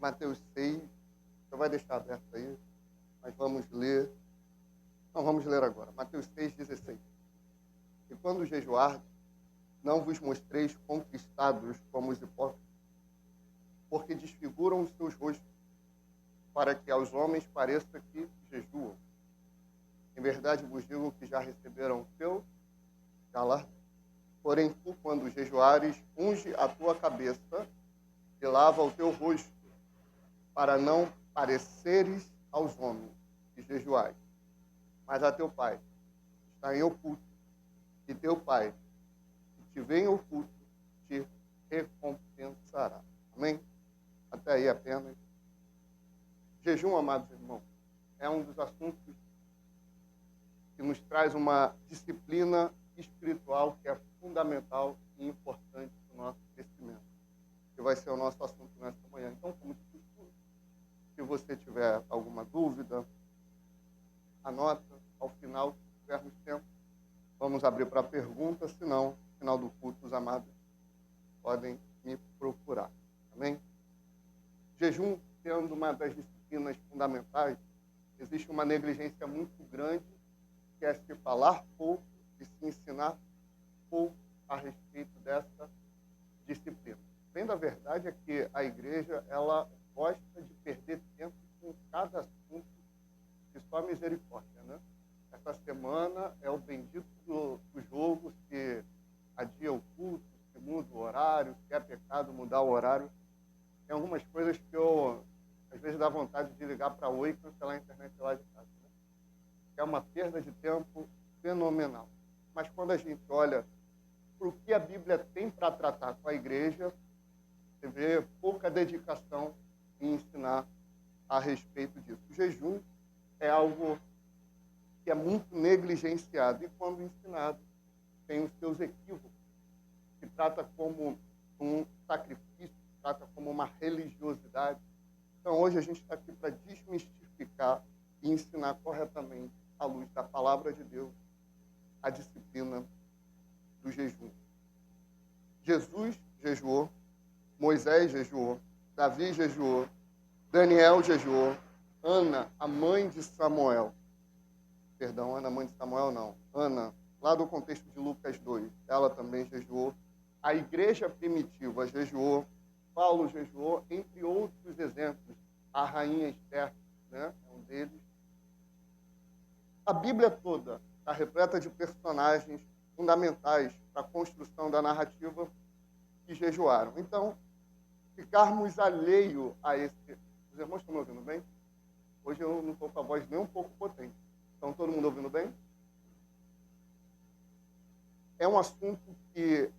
Mateus 6. Você vai deixar aberto aí, mas vamos ler. Não, vamos ler agora. Mateus 6,16. E quando jejuardes, não vos mostreis contristados como os hipócritas, porque desfiguram os seus rostos, para que aos homens pareça que jejuam. Em verdade vos digo que já receberam o seu galardão. Porém, tu, quando jejuares, unge a tua cabeça e lava o teu rosto, para não pareceres aos homens que jejuais, mas a teu Pai que está em oculto, e teu Pai que te vê em oculto te recompensará. Amém? Até aí apenas. Jejum, amados irmãos, é um dos assuntos que nos traz uma disciplina espiritual que é fundamental e importante para o nosso crescimento, que vai ser o nosso assunto nesta manhã. Então, como de costume, se você tiver alguma dúvida, anota. Ao final, se tivermos tempo, vamos abrir para perguntas. Se não, no final do culto, os amados podem me procurar. Amém? Jejum, sendo uma das disciplinas fundamentais, existe uma negligência muito grande, que é se falar pouco e se ensinar pouco a respeito dessa disciplina. Bem, da verdade é que a igreja, ela gosta de perder tempo com cada assunto que só misericórdia, né? Essa semana é o bendito do jogo, se adia o culto, se muda o horário, se é pecado mudar o horário. Tem algumas coisas que eu, às vezes, dá vontade de ligar para a Oi e cancelar a internet lá de casa, né? É uma perda de tempo fenomenal. Mas quando a gente olha para o que a Bíblia tem para tratar com a igreja, você vê pouca dedicação em ensinar a respeito disso. O jejum é algo que é muito negligenciado e, quando ensinado, tem os seus equívocos, que trata como um sacrifício, trata como uma religiosidade. Então, hoje a gente está aqui para desmistificar e ensinar corretamente, à luz da palavra de Deus, a disciplina do jejum. Jesus jejuou, Moisés jejuou, Davi jejuou, Daniel jejuou, Ana, a mãe de Samuel, perdão, Ana, mãe de Samuel, não, Ana, lá do contexto de Lucas 2, ela também jejuou, a igreja primitiva jejuou, Paulo jejuou, entre outros exemplos, a rainha Esther, né, é um deles. A Bíblia toda está repleta de personagens fundamentais para a construção da narrativa que jejuaram. Então, ficarmos alheio a esse... Os irmãos estão me ouvindo bem? Hoje eu não estou com a voz nem um pouco potente. Estão todo mundo ouvindo bem? É um assunto que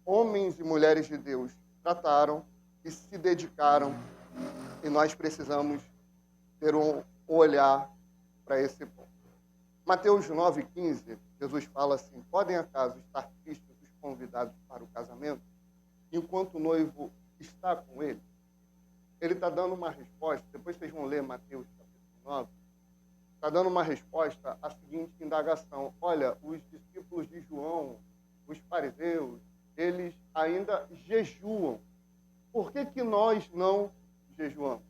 homens e mulheres de Deus trataram e se dedicaram, e nós precisamos ter um olhar para esse ponto. Mateus 9,15, Jesus fala assim: podem acaso estar tristes os convidados para o casamento, enquanto o noivo está com ele? Ele está dando uma resposta, depois vocês vão ler Mateus capítulo 9, está dando uma resposta à seguinte indagação: olha, os discípulos de João, os fariseus, eles ainda jejuam. Por que nós não jejuamos?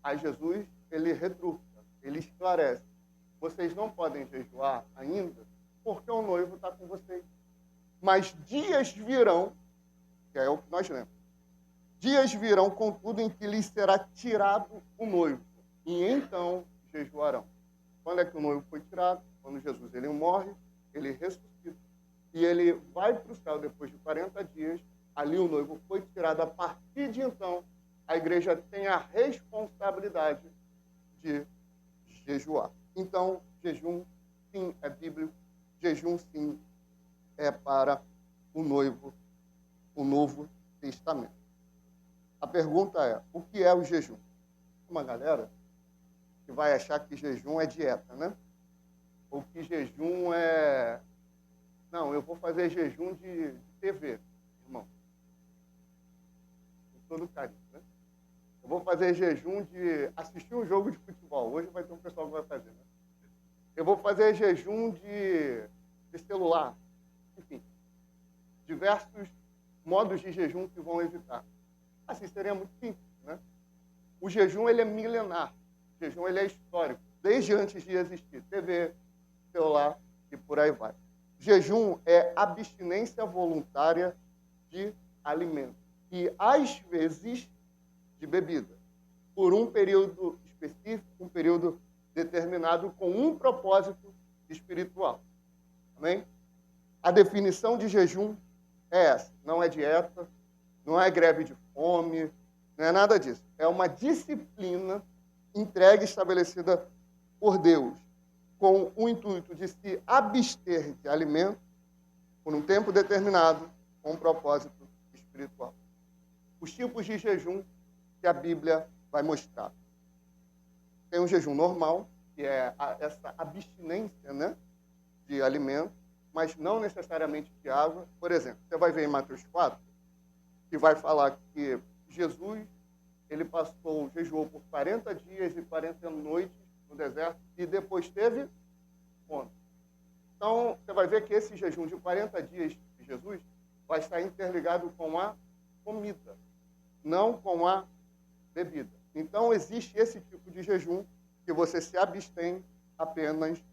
Aí Jesus, ele retruca, ele esclarece: vocês não podem jejuar ainda porque o noivo está com vocês. Mas dias virão, que é o que nós lemos, dias virão, contudo, em que lhes será tirado o noivo, e então jejuarão. Quando é que o noivo foi tirado? Quando Jesus ele morre, ele ressuscita, e ele vai para o céu depois de 40 dias, ali o noivo foi tirado. A partir de então, a igreja tem a responsabilidade de jejuar. Então, jejum, sim, é bíblico. Jejum, sim, é para o noivo, o Novo Testamento. A pergunta é: o que é o jejum? Uma galera que vai achar que jejum é dieta, né? Ou que jejum é... Não, eu vou fazer jejum de TV, irmão. Com todo carinho, né? Eu vou fazer jejum de assistir um jogo de futebol. Hoje vai ter um pessoal que vai fazer, né? Eu vou fazer jejum de celular. Enfim, diversos modos de jejum que vão evitar. Assim, seria muito simples, né? O jejum, ele é milenar. O jejum, ele é histórico. Desde antes de existir TV, celular e por aí vai. Jejum é abstinência voluntária de alimento. E, às vezes, de bebida. Por um período específico, um período determinado, com um propósito espiritual. Amém? A definição de jejum é essa. Não é dieta, não é greve de fome, não é nada disso. É uma disciplina entregue e estabelecida por Deus, com o intuito de se abster de alimento por um tempo determinado, com um propósito espiritual. Os tipos de jejum que a Bíblia vai mostrar. Tem um jejum normal, que é essa abstinência, né, de alimento, mas não necessariamente de água. Por exemplo, você vai ver em Mateus 4, que vai falar que Jesus, ele jejuou por 40 dias e 40 noites no deserto e depois teve fome. Então, você vai ver que esse jejum de 40 dias de Jesus vai estar interligado com a comida, não com a bebida. Então, existe esse tipo de jejum que você se abstém apenas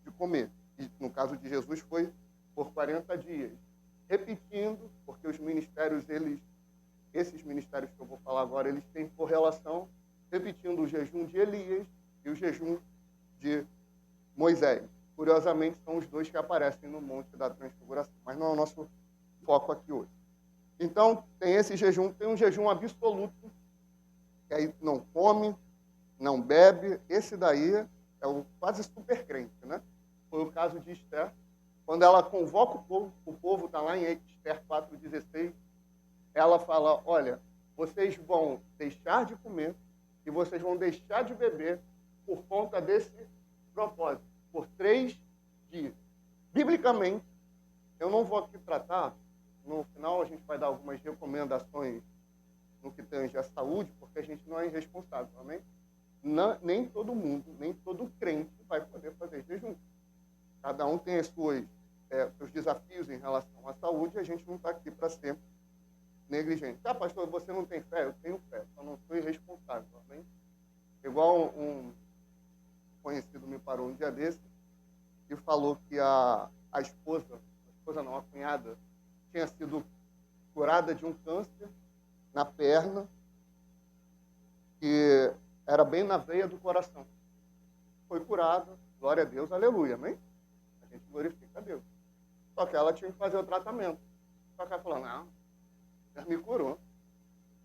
de comer. E, no caso de Jesus, foi por 40 dias. Repetindo, porque os ministérios, esses ministérios que eu vou falar agora, eles têm correlação, repetindo o jejum de Elias e o jejum de Moisés. Curiosamente, são os dois que aparecem no Monte da Transfiguração, mas não é o nosso foco aqui hoje. Então, tem esse jejum, tem um jejum absoluto, que aí não come, não bebe. Esse daí é o quase super crente, né? Foi o caso de Esther, quando ela convoca o povo está lá em Esther 4,16, ela fala, olha, vocês vão deixar de comer e vocês vão deixar de beber por conta desse propósito, por 3 dias. Biblicamente, eu não vou aqui tratar, no final a gente vai dar algumas recomendações no que tange a saúde, porque a gente não é irresponsável, amém? Nem todo mundo, nem todo crente vai poder fazer jejum. Cada um tem seus desafios em relação à saúde, e a gente não está aqui para ser negligente. Ah, pastor, você não tem fé? Eu tenho fé, só não sou irresponsável, amém? Igual um conhecido me parou um dia desse e falou que a cunhada, tinha sido curada de um câncer na perna, que era bem na veia do coração. Foi curada, glória a Deus, aleluia, amém? A gente glorifica a Deus. Só que ela tinha que fazer o tratamento. Só que ela falou, não, Deus me curou. Não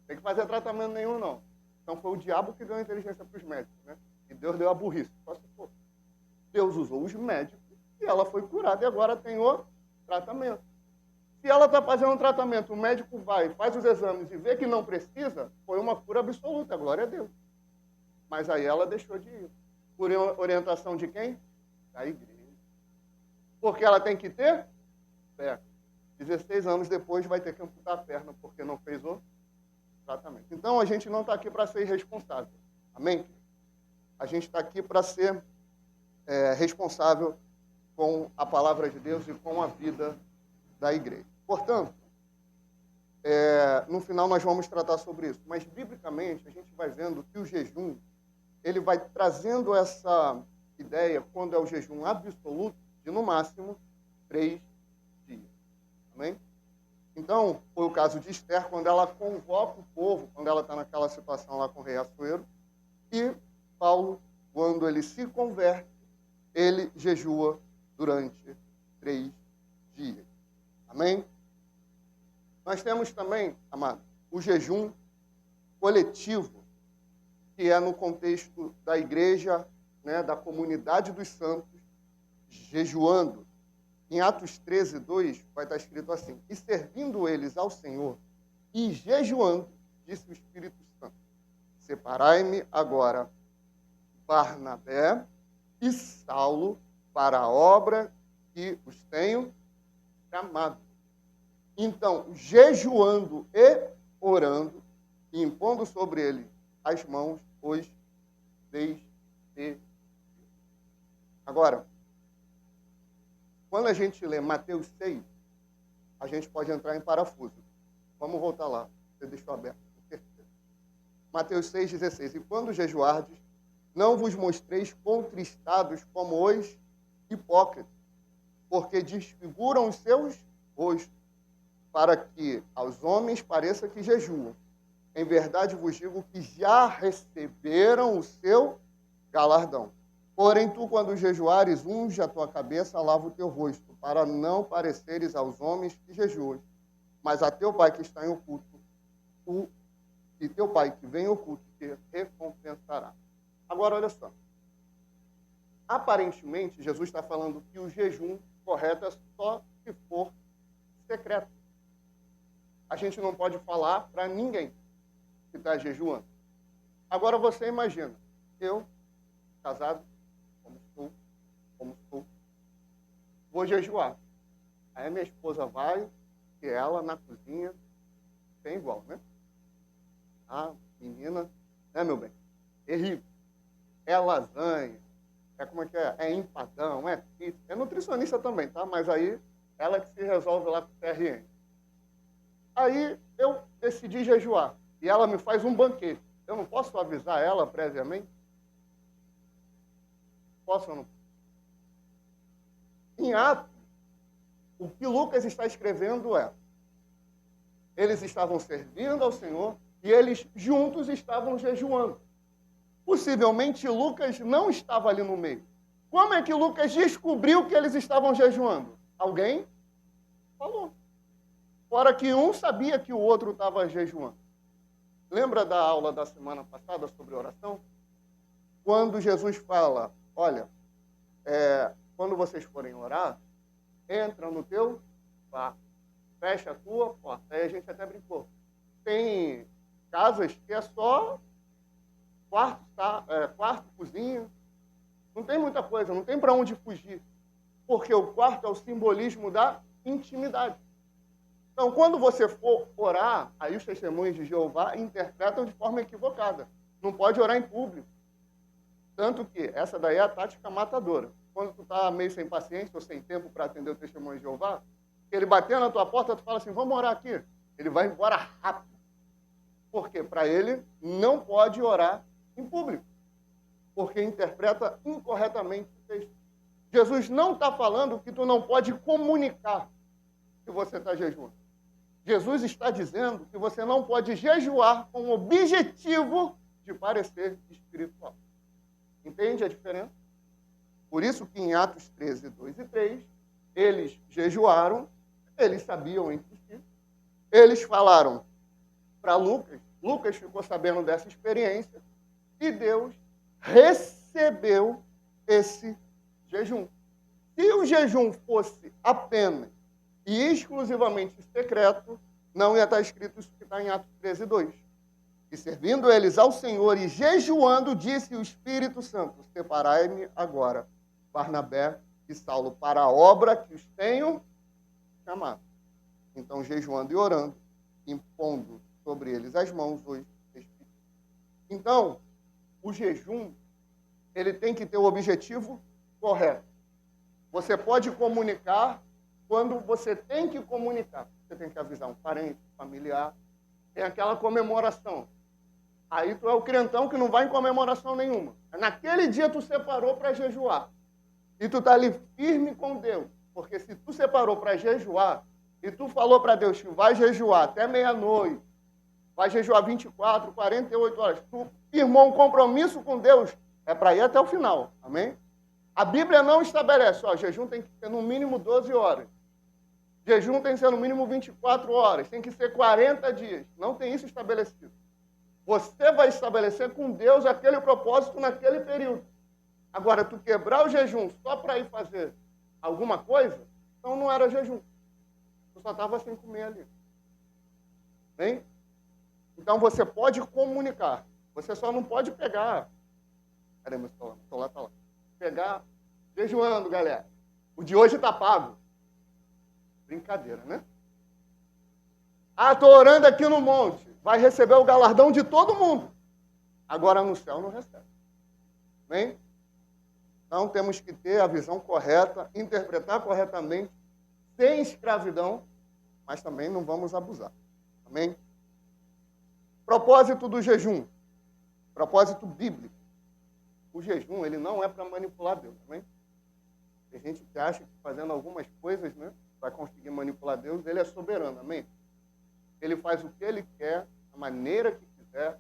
tem que fazer tratamento nenhum, não. Então foi o diabo que deu a inteligência para os médicos, né? E Deus deu a burrice. Só se for. Deus usou os médicos e ela foi curada e agora tem o tratamento. Se ela está fazendo um tratamento, o médico vai, faz os exames e vê que não precisa, foi uma cura absoluta, glória a Deus. Mas aí ela deixou de ir. Por orientação de quem? Da igreja. Porque ela tem que ter fé. 16 anos depois vai ter que amputar a perna porque não fez o tratamento. Então a gente não está aqui para ser irresponsável. Amém? A gente está aqui para ser responsável com a palavra de Deus e com a vida da igreja. Portanto, no final nós vamos tratar sobre isso. Mas, biblicamente, a gente vai vendo que o jejum, ele vai trazendo essa ideia, quando é o jejum absoluto, de, no máximo, 3 dias. Amém? Então, foi o caso de Esther, quando ela convoca o povo, quando ela está naquela situação lá com o rei Assuero, e Paulo, quando ele se converte, ele jejua durante 3 dias. Amém? Nós temos também, amado, o jejum coletivo, que é no contexto da igreja, né, da comunidade dos santos, jejuando. Em Atos 13, 2, vai estar escrito assim, e servindo eles ao Senhor e jejuando, disse o Espírito Santo, separai-me agora Barnabé e Saulo para a obra que os tenho chamado. Então, jejuando e orando, e impondo sobre ele as mãos, os despediu. Agora, quando a gente lê Mateus 6, a gente pode entrar em parafuso. Vamos voltar lá. Você deixou aberto, com certeza. Mateus 6,16. E quando jejuardes, não vos mostreis contristados como os hipócritas, porque desfiguram os seus rostos, para que aos homens pareça que jejuam. Em verdade vos digo que já receberam o seu galardão. Porém, tu, quando jejuares, unge a tua cabeça, lava o teu rosto, para não pareceres aos homens que jejuas, mas a teu Pai que está em oculto, e teu Pai que vem em oculto te recompensará. Agora, olha só. Aparentemente, Jesus está falando que o jejum correto é só se for secreto. A gente não pode falar para ninguém que está jejuando. Agora você imagina, eu, casado, como estou, vou jejuar. Aí minha esposa vai, e ela na cozinha, tem igual, né? A menina, né, meu bem? Terrível. É lasanha, é como é que é? É empadão, é pizza. É nutricionista também, tá? Mas aí, ela que se resolve lá com o TRN. Aí, eu decidi jejuar. E ela me faz um banquete. Eu não posso avisar ela previamente? Posso ou não? Em Atos, o que Lucas está escrevendo é: eles estavam servindo ao Senhor e eles juntos estavam jejuando. Possivelmente Lucas não estava ali no meio. Como é que Lucas descobriu que eles estavam jejuando? Alguém falou. Fora que um sabia que o outro estava jejuando. Lembra da aula da semana passada sobre oração? Quando Jesus fala, olha, quando vocês forem orar, entra no teu quarto, fecha a tua porta. Aí a gente até brincou. Tem casas que é só quarto, cozinha. Não tem muita coisa, não tem para onde fugir. Porque o quarto é o simbolismo da intimidade. Então, quando você for orar, aí os testemunhos de Jeová interpretam de forma equivocada. Não pode orar em público. Tanto que essa daí é a tática matadora. Quando tu está meio sem paciência ou sem tempo para atender o testemunho de Jeová, ele bater na tua porta, tu fala assim, vamos orar aqui. Ele vai embora rápido. Porque para ele não pode orar em público. Porque interpreta incorretamente o texto. Jesus não está falando que tu não pode comunicar que você está jejuando. Jesus está dizendo que você não pode jejuar com o objetivo de parecer espiritual. Entende a diferença? Por isso que em Atos 13, 2 e 3, eles jejuaram, eles sabiam entre si, eles falaram para Lucas, Lucas ficou sabendo dessa experiência, e Deus recebeu esse jejum. Se o jejum fosse apenas e exclusivamente secreto, não ia estar escrito isso que está em Atos 13, 2. E servindo eles ao Senhor e jejuando, disse o Espírito Santo, separai-me agora, Barnabé e Saulo, para a obra que os tenho chamado. Então, jejuando e orando, impondo sobre eles as mãos, os Espíritos. Então, o jejum, ele tem que ter o objetivo correto. Você pode comunicar quando você tem que comunicar. Você tem que avisar um parente, um familiar. Tem aquela comemoração. Aí tu é o crentão que não vai em comemoração nenhuma. Naquele dia tu separou para jejuar. E tu está ali firme com Deus. Porque se tu separou para jejuar, e tu falou para Deus que vai jejuar até meia-noite, vai jejuar 24, 48 horas, tu firmou um compromisso com Deus, é para ir até o final. Amém? A Bíblia não estabelece, jejum tem que ser no mínimo 12 horas. Jejum tem que ser no mínimo 24 horas, tem que ser 40 dias. Não tem isso estabelecido. Você vai estabelecer com Deus aquele propósito naquele período. Agora, tu quebrar o jejum só para ir fazer alguma coisa, então não era jejum. Tu só estava sem comer ali. Bem? Então você pode comunicar. Você só não pode pegar. Cadê meu celular? O celular está lá. Pegar, jejuando, galera. O de hoje está pago. Brincadeira, né? Estou orando aqui no monte. Vai receber o galardão de todo mundo. Agora no céu não recebe. Bem? Então temos que ter a visão correta, interpretar corretamente, sem escravidão, mas também não vamos abusar. Amém? Propósito do jejum. Propósito bíblico. O jejum, ele não é para manipular Deus, amém? Tem gente que acha que fazendo algumas coisas, né, vai conseguir manipular Deus, ele é soberano, amém? Ele faz o que ele quer, da maneira que quiser,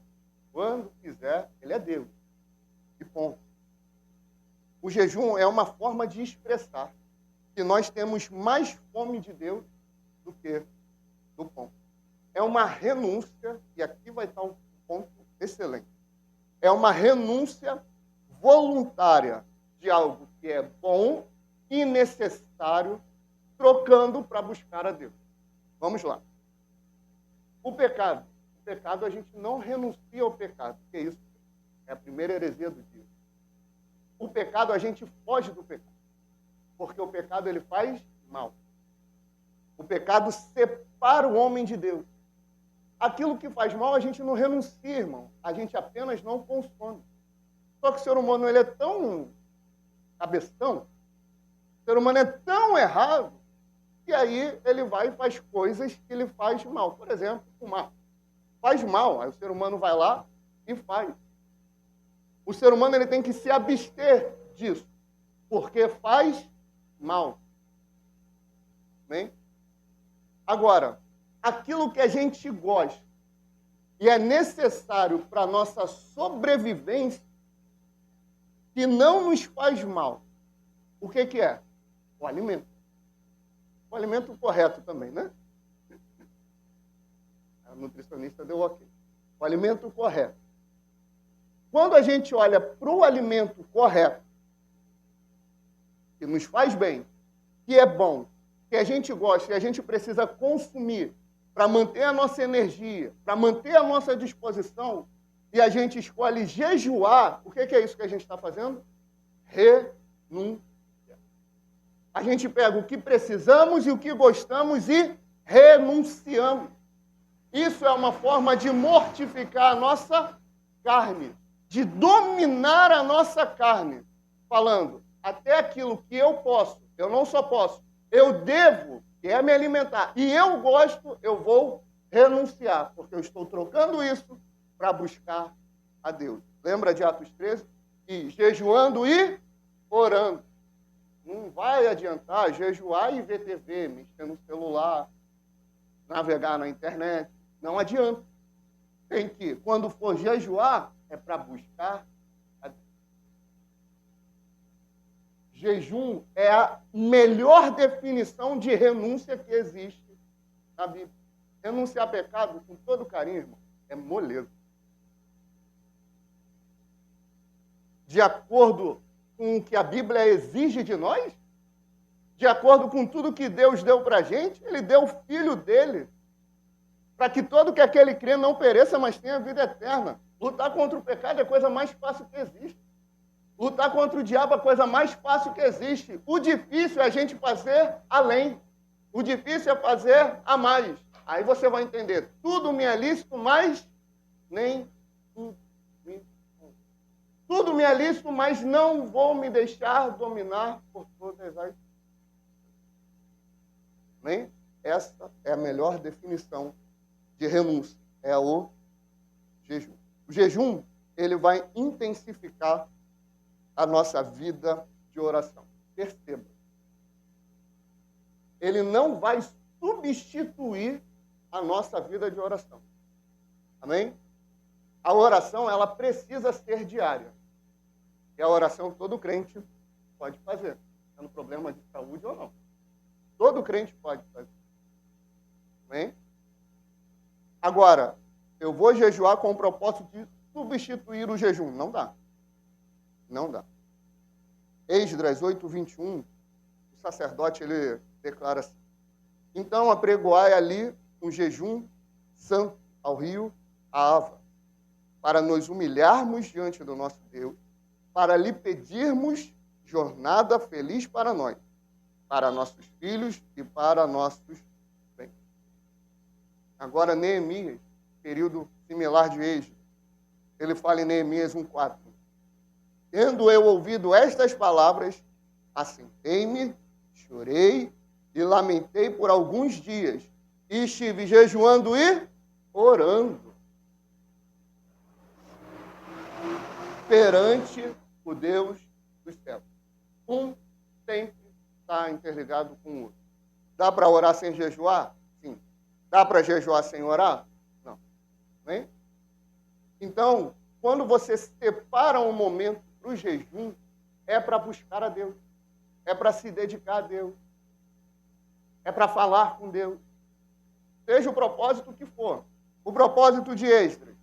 quando quiser, ele é Deus. E ponto. O jejum é uma forma de expressar que nós temos mais fome de Deus do que do pão. É uma renúncia, e aqui vai estar um ponto excelente, é uma renúncia voluntária de algo que é bom e necessário, trocando para buscar a Deus. Vamos lá. O pecado a gente não renuncia ao pecado, porque isso é a primeira heresia do dia. O pecado, a gente foge do pecado, porque o pecado ele faz mal. O pecado separa o homem de Deus. Aquilo que faz mal, a gente não renuncia, irmão. A gente apenas não consome. Só que o ser humano ele é tão cabeção, o ser humano é tão errado, que aí ele vai e faz coisas que ele faz mal. Por exemplo, fumar. Faz mal, aí o ser humano vai lá e faz. O ser humano ele tem que se abster disso, porque faz mal. Bem? Agora, aquilo que a gente gosta e é necessário para a nossa sobrevivência, que não nos faz mal, o que é? O alimento. O alimento correto também, né? A nutricionista deu ok. O alimento correto. Quando a gente olha para o alimento correto, que nos faz bem, que é bom, que a gente gosta e a gente precisa consumir para manter a nossa energia, para manter a nossa disposição, e a gente escolhe jejuar, o que é isso que a gente está fazendo? Renúncia. A gente pega o que precisamos e o que gostamos e renunciamos. Isso é uma forma de mortificar a nossa carne, de dominar a nossa carne, falando, até aquilo que eu posso, eu não só posso, eu devo, que é me alimentar, e eu gosto, eu vou renunciar, porque eu estou trocando isso para buscar a Deus. Lembra de Atos 13? E jejuando e orando. Não vai adiantar jejuar e ver TV, mexer no celular, navegar na internet. Não adianta. Tem que, quando for jejuar, é para buscar a Deus. Jejum é a melhor definição de renúncia que existe na Bíblia. Renunciar a pecado, com todo carinho, irmão, é moleza. De acordo com o que a Bíblia exige de nós, de acordo com tudo que Deus deu para a gente, Ele deu o Filho dele, para que todo que aquele crê não pereça, mas tenha vida eterna. Lutar contra o pecado é a coisa mais fácil que existe. Lutar contra o diabo é a coisa mais fácil que existe. O difícil é a gente fazer além. O difícil é fazer a mais. Aí você vai entender, tudo me é lícito, mas nem tudo me Tudo me é lícito, mas não vou me deixar dominar por todas as... Nem? Essa é a melhor definição de renúncia. É o jejum. O jejum, ele vai intensificar a nossa vida de oração. Perceba. Ele não vai substituir a nossa vida de oração. Amém? A oração, ela precisa ser diária. E a oração todo crente pode fazer, tendo problema de saúde ou não. Todo crente pode fazer. Amém? Agora, eu vou jejuar com o propósito de substituir o jejum. Não dá. Não dá. Esdras 8:21, o sacerdote ele declara assim: então apregoai ali um jejum santo ao rio Ava, para nos humilharmos diante do nosso Deus, para lhe pedirmos jornada feliz para nós, para nossos filhos e para nossos bens. Agora, Neemias, período similar de Êxodo, ele fala em Neemias 1:4. Tendo eu ouvido estas palavras, assentei-me, chorei e lamentei por alguns dias, e estive jejuando e orando. perante o Deus dos céus. Um sempre está interligado com o outro. Dá para orar sem jejuar? Sim. Dá para jejuar sem orar? Não. Né? Então, quando você separa um momento para o jejum, é para buscar a Deus. É para se dedicar a Deus. É para falar com Deus. Seja o propósito que for. O propósito de Esdras.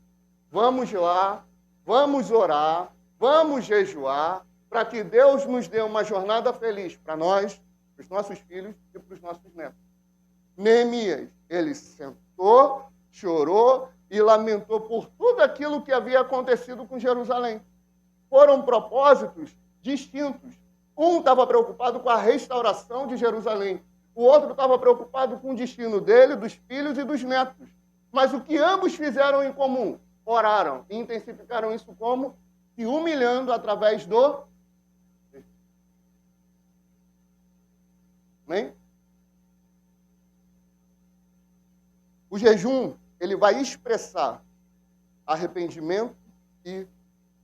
Vamos lá, vamos orar, vamos jejuar, para que Deus nos dê uma jornada feliz para nós, para os nossos filhos e para os nossos netos. Neemias, ele sentou, chorou e lamentou por tudo aquilo que havia acontecido com Jerusalém. Foram propósitos distintos. Um estava preocupado com a restauração de Jerusalém. O outro estava preocupado com o destino dele, dos filhos e dos netos. Mas o que ambos fizeram em comum? Oraram e intensificaram isso como? Se humilhando através do... Amém? O jejum, ele vai expressar arrependimento e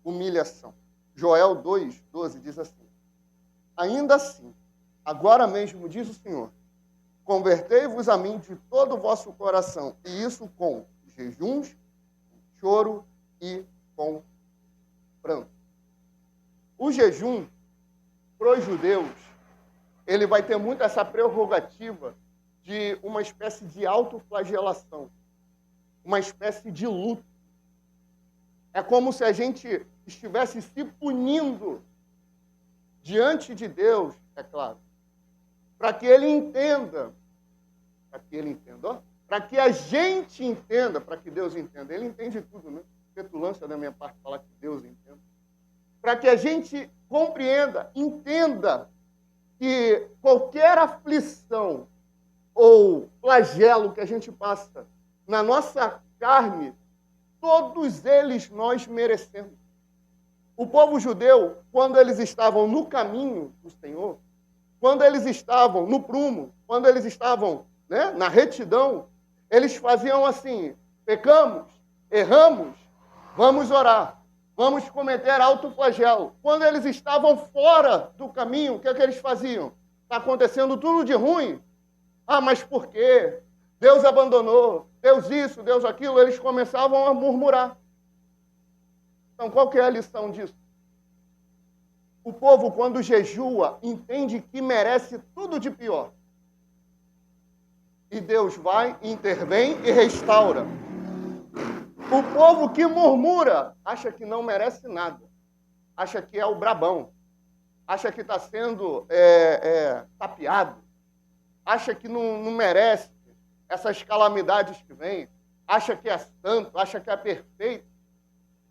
humilhação. Joel 2:12 diz assim: ainda assim, agora mesmo, diz o Senhor, convertei-vos a mim de todo o vosso coração, e isso com jejuns, com choro e com pranto. O jejum, para os judeus, ele vai ter muito essa prerrogativa de uma espécie de autoflagelação, uma espécie de luto. É como se a gente estivesse se punindo diante de Deus, é claro, para que Ele entenda, ó, para que a gente entenda, para que Deus entenda. Ele entende tudo, né? Petulância da minha parte falar que Deus entenda. Para que a gente compreenda, entenda que qualquer aflição ou flagelo que a gente passa na nossa carne, todos eles nós merecemos. O povo judeu, quando eles estavam no caminho do Senhor, quando eles estavam no prumo, quando eles estavam, né, na retidão, eles faziam assim: pecamos, erramos, vamos orar, vamos cometer autoflagelo. Quando eles estavam fora do caminho, o que é que eles faziam? Está acontecendo tudo de ruim. Ah, mas por quê? Deus abandonou, Deus isso, Deus aquilo. Eles começavam a murmurar. Então, qual que é a lição disso? O povo, quando jejua, entende que merece tudo de pior. E Deus vai, intervém e restaura. O povo que murmura acha que não merece nada. Acha que é o brabão. Acha que está sendo tapeado. Acha que não merece essas calamidades que vêm. Acha que é santo, acha que é perfeito.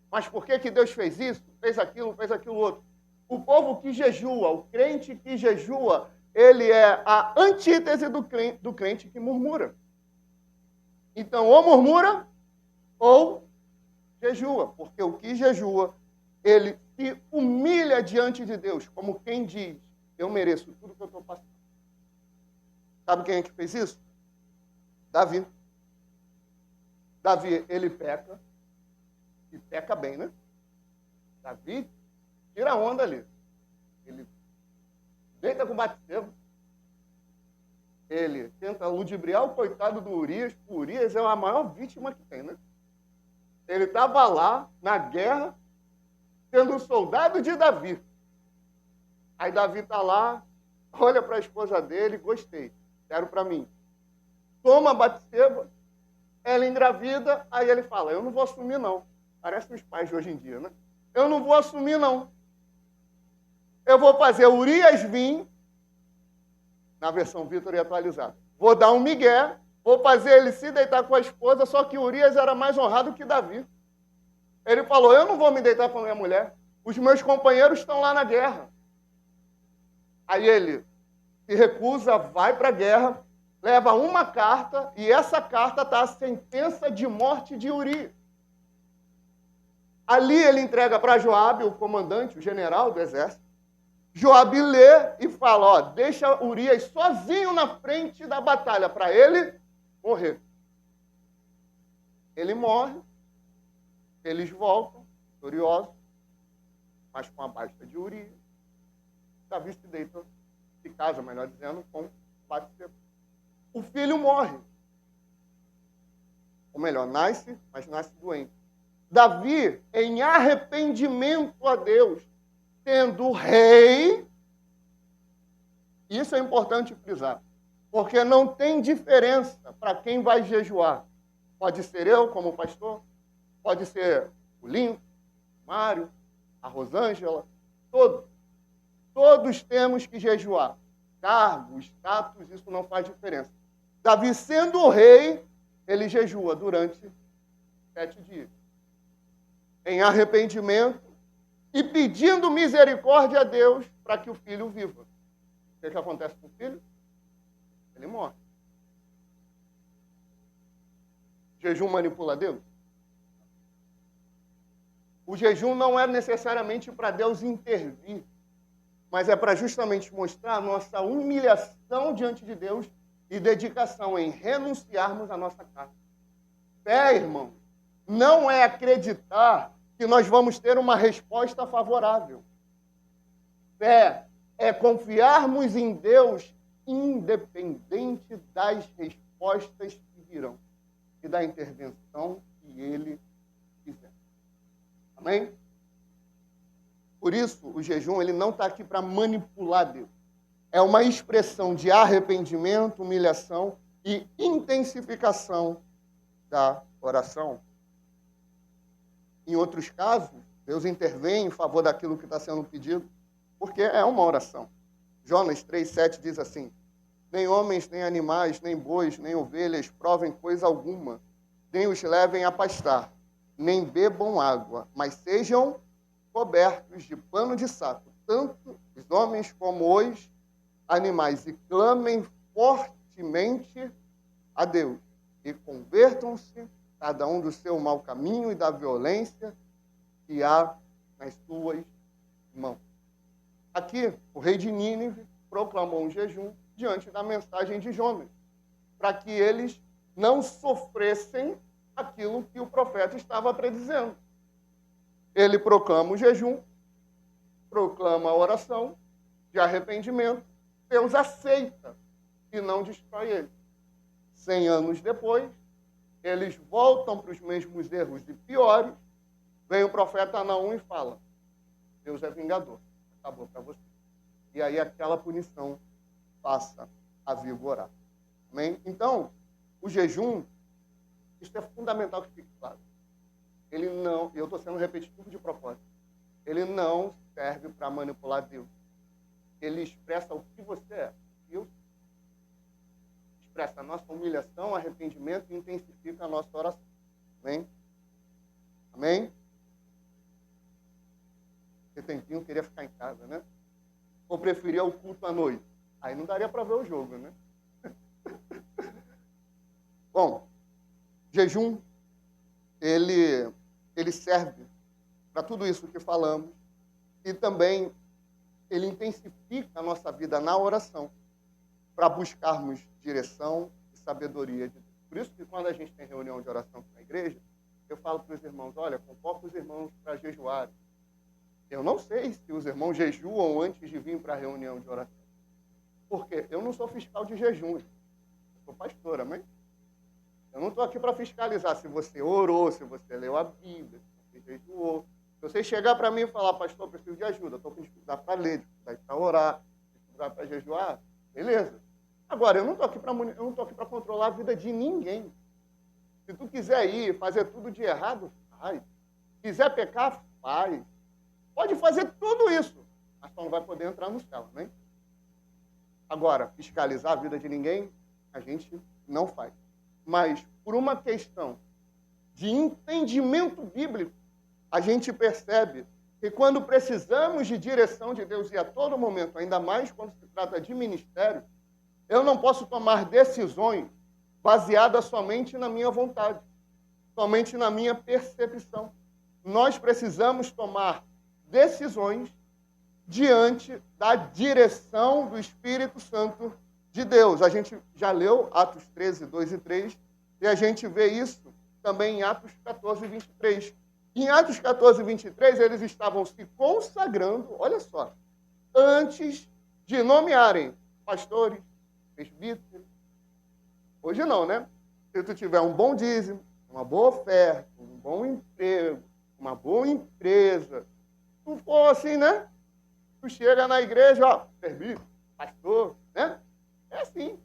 Mas por que Deus fez isso? Fez aquilo outro. O povo que jejua, o crente que jejua, ele é a antítese do crente que murmura. Então, ou murmura, ou jejua. Porque o que jejua, ele se humilha diante de Deus, como quem diz: eu mereço tudo que eu estou passando. Sabe quem é que fez isso? Davi. Davi, ele peca, e peca bem, né? Davi tira a onda ali. Ele deita com Batseba. Ele tenta ludibriar o coitado do Urias. O Urias é a maior vítima que tem, né? Ele estava lá, na guerra, sendo um soldado de Davi. Aí Davi está lá, olha para a esposa dele: gostei, quero para mim. Toma Batseba, ela engravida, aí ele fala: eu não vou assumir, não. Parece os pais de hoje em dia, né? Eu não vou assumir, não. Eu vou fazer Urias vir, na versão Vitor e atualizada. Vou dar um migué, vou fazer ele se deitar com a esposa, só que Urias era mais honrado que Davi. Ele falou: eu não vou me deitar com a minha mulher. Os meus companheiros estão lá na guerra. Aí ele se recusa, vai para a guerra, leva uma carta, e essa carta está a sentença de morte de Urias. Ali ele entrega para Joabe, o comandante, o general do exército. Joabe lê e fala: ó, deixa Urias sozinho na frente da batalha, para ele morrer. Ele morre, eles voltam, vitoriosos. mas com a baixa de Urias, Davi se deita, se casa, melhor dizendo, com Batseba. O filho morre. Ou melhor, nasce, mas nasce doente. Davi, em arrependimento a Deus, sendo rei, isso é importante frisar, porque não tem diferença para quem vai jejuar. Pode ser eu, como pastor, pode ser o Lincoln, o Mário, a Rosângela, todos temos que jejuar. Cargo, status, isso não faz diferença. Davi, sendo rei, ele jejua durante 7 dias. Em arrependimento e pedindo misericórdia a Deus para que o filho viva. O que acontece com o filho? Ele morre. Jejum manipula Deus? O jejum não é necessariamente para Deus intervir, mas é para justamente mostrar a nossa humilhação diante de Deus e dedicação em renunciarmos à nossa carne. Fé, irmão, não é acreditar que nós vamos ter uma resposta favorável. Fé é confiarmos em Deus independente das respostas que virão e da intervenção que Ele fizer. Amém? Por isso, o jejum ele não está aqui para manipular Deus. É uma expressão de arrependimento, humilhação e intensificação da oração. Em outros casos, Deus intervém em favor daquilo que está sendo pedido, porque é uma oração. Jonas 3,7 diz assim: nem homens, nem animais, nem bois, nem ovelhas provem coisa alguma, nem os levem a pastar, nem bebam água, mas sejam cobertos de pano de saco, tanto os homens como os animais, e clamem fortemente a Deus, e convertam-se, cada um do seu mau caminho e da violência que há nas suas mãos. Aqui, o rei de Nínive proclamou um jejum diante da mensagem de Jonas, para que eles não sofressem aquilo que o profeta estava predizendo. Ele proclama o jejum, proclama a oração de arrependimento, Deus aceita e não destrói ele. 100 anos depois, eles voltam para os mesmos erros e piores, vem o profeta Naum e fala: Deus é vingador, acabou para você. E aí aquela punição passa a vigorar. Amém? Então, o jejum, isso é fundamental que fique claro. Ele não, eu estou sendo repetitivo de propósito, ele não serve para manipular Deus. Ele expressa o que você é. Eu expressa a nossa humilhação, arrependimento e intensifica a nossa oração. Amém? Amém? Esse tempinho queria ficar em casa, né? Ou preferia o culto à noite. Aí não daria para ver o jogo, né? Bom, jejum, ele serve para tudo isso que falamos e também ele intensifica a nossa vida na oração para buscarmos direção e sabedoria de Deus. Por isso que quando a gente tem reunião de oração na igreja, eu falo para os irmãos: olha, convoca os irmãos para jejuarem. Eu não sei se os irmãos jejuam antes de vir para a reunião de oração. Por quê? Eu não sou fiscal de jejum. Eu sou pastor, amém? Eu não estou aqui para fiscalizar se você orou, se você leu a Bíblia, se você jejuou. Se você chegar para mim e falar: pastor, eu preciso de ajuda, estou com dificuldade para ler, dificuldade para orar, dificuldade para jejuar, beleza. Agora, eu não estou aqui para controlar a vida de ninguém. Se tu quiser ir fazer tudo de errado, faz. Quiser pecar, faz. Pode fazer tudo isso, mas só não vai poder entrar no céu, né? Agora, fiscalizar a vida de ninguém, a gente não faz. Mas, por uma questão de entendimento bíblico, a gente percebe que quando precisamos de direção de Deus, e a todo momento, ainda mais quando se trata de ministério, eu não posso tomar decisões baseadas somente na minha vontade, somente na minha percepção. Nós precisamos tomar decisões diante da direção do Espírito Santo de Deus. A gente já leu Atos 13, 2 e 3, e a gente vê isso também em Atos 14, 23. Em Atos 14, 23, eles estavam se consagrando, olha só, antes de nomearem pastores, presbíteros. Hoje não, né? Se tu tiver um bom dízimo, uma boa oferta, um bom emprego, uma boa empresa, tu for assim, né? Tu chega na igreja, ó, presbítero, pastor, né? É assim.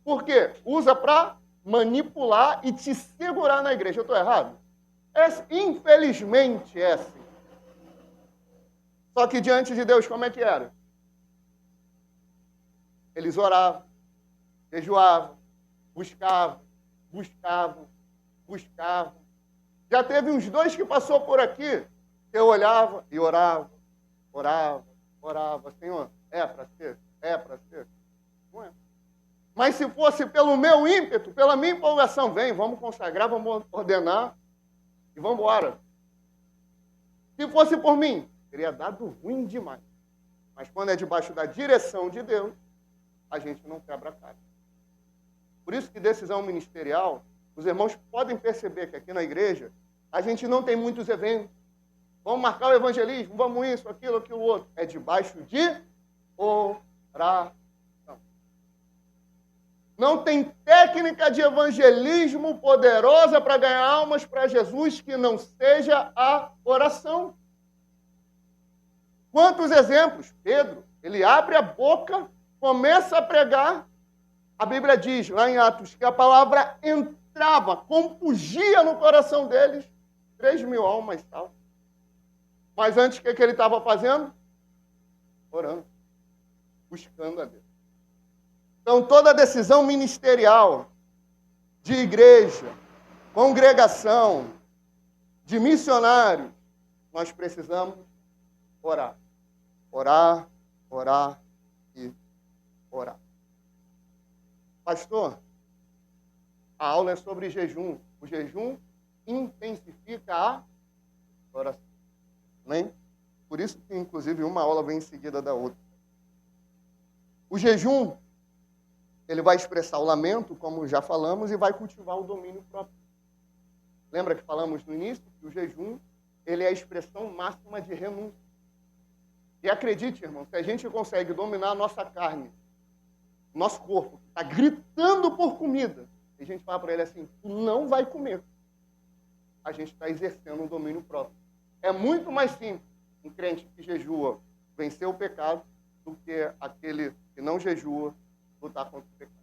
Por quê? Usa para manipular e te segurar na igreja. Eu estou errado? Infelizmente é assim. Só que diante de Deus, como é que era? Eles oravam, jejuavam, buscavam. Já teve uns 2 que passou por aqui, que eu olhava e orava. Senhor, é para ser? Não é. Mas se fosse pelo meu ímpeto, pela minha empolgação, vem, vamos consagrar, vamos ordenar e vamos embora. Se fosse por mim, teria dado ruim demais. Mas quando é debaixo da direção de Deus, a gente não quebra a cara. Por isso que decisão ministerial, os irmãos podem perceber que aqui na igreja, a gente não tem muitos eventos. Vamos marcar o evangelismo, vamos isso, aquilo, outro. É debaixo de oração. Não tem técnica de evangelismo poderosa para ganhar almas para Jesus que não seja a oração. Quantos exemplos? Pedro, ele abre a boca, começa a pregar. A Bíblia diz, lá em Atos, que a palavra entrava, compungia no coração deles. 3.000 almas tal. Mas antes, o que ele estava fazendo? Orando, buscando a Deus. Então, toda decisão ministerial, de igreja, congregação, de missionários, nós precisamos orar. Orar e orar. Pastor, a aula é sobre jejum. O jejum intensifica a oração. Amém? Por isso que, inclusive, uma aula vem em seguida da outra. O jejum, ele vai expressar o lamento, como já falamos, e vai cultivar o domínio próprio. Lembra que falamos no início que o jejum, ele é a expressão máxima de renúncia. E acredite, irmão, se a gente consegue dominar a nossa carne, nosso corpo, que está gritando por comida, e a gente fala para ele assim, tu não vai comer. A gente está exercendo um domínio próprio. É muito mais simples um crente que jejua vencer o pecado do que aquele que não jejua lutar contra o pecado.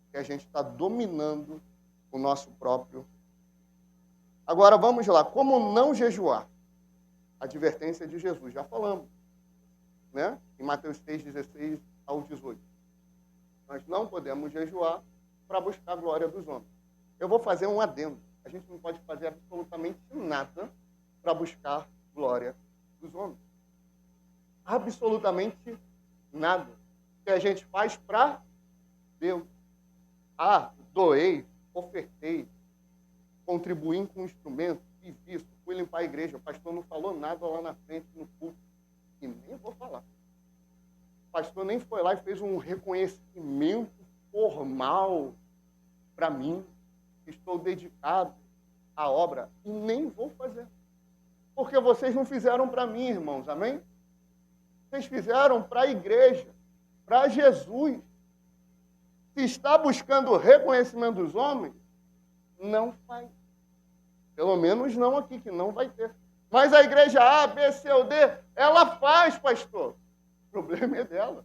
Porque a gente está dominando o nosso próprio. Agora, vamos lá. Como não jejuar? Advertência de Jesus. Já falamos. Né? Em Mateus 6, 16 ao 18. Nós não podemos jejuar para buscar a glória dos homens. Eu vou fazer um adendo. A gente não pode fazer absolutamente nada para buscar glória dos homens. Absolutamente nada. O que a gente faz para Deus. Doei, ofertei, contribuí com um instrumento, fiz isso, fui limpar a igreja. O pastor não falou nada lá na frente, no culto. E nem vou falar. O pastor nem foi lá e fez um reconhecimento formal para mim. Estou dedicado à obra. E nem vou fazer. Porque vocês não fizeram para mim, irmãos. Amém? Vocês fizeram para a igreja, para Jesus. Se está buscando o reconhecimento dos homens, não faz. Pelo menos não aqui, que não vai ter. Mas a igreja A, B, C ou D, ela faz, pastor. O problema é dela.